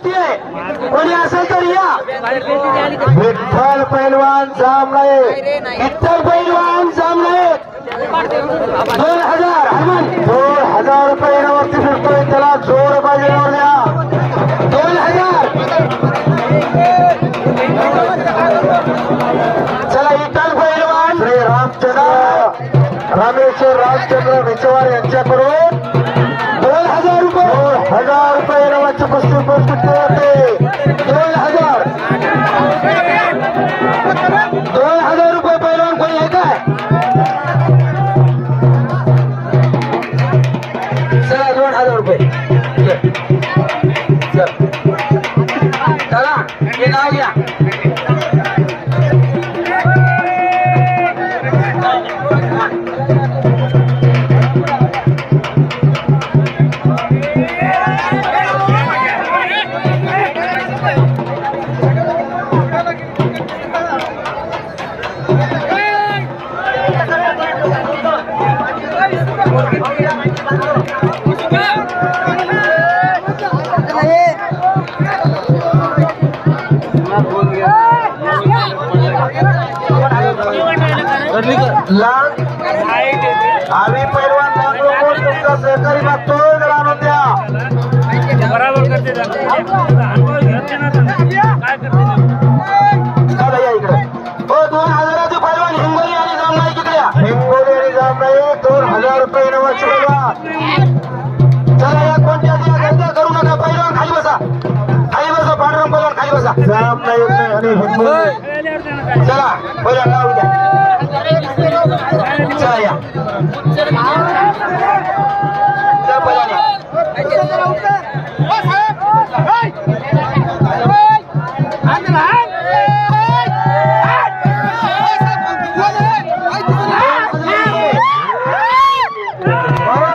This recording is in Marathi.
कोणी असेल तर या. विठ्ठल पैलवान जामळे, विठ्ठल पैलवान जामळे 2000 हनुमान 2000 रुपये वरती फिरतोय. त्याला जोर पाहिजे द्या 2000. चला विठ्ठल पैलवान श्री रामेश्वर रामचंद्र विचवार यांच्याकडून 2000 रुपये 2000 रुपये नावाची कुस्ती उपस्थित होते. 2000 रुपये पैलवान कोणी आहे काय? चला 2000 रुपये. चला हे नाव घ्या. आम्ही पैलवान तुमचा सहकारी मागतोय जरा आणून द्या. बरोबर करते काय करते इकडे. हो 2000चे पैलवान हिंगोली आणि जामनाई इकडे या. हिंगोली आणि जामनाई 2000 रुपये नावाची पैलवान. चला या कोणत्या गर्दी करू नका. पैलवान खाली बसा, खाली बसा. पांडुरंग पैलवान खाली बसा. जामनाई आणि हिंगोली. चला पैलवान नाव द्या. चला या. चला पैलवान या.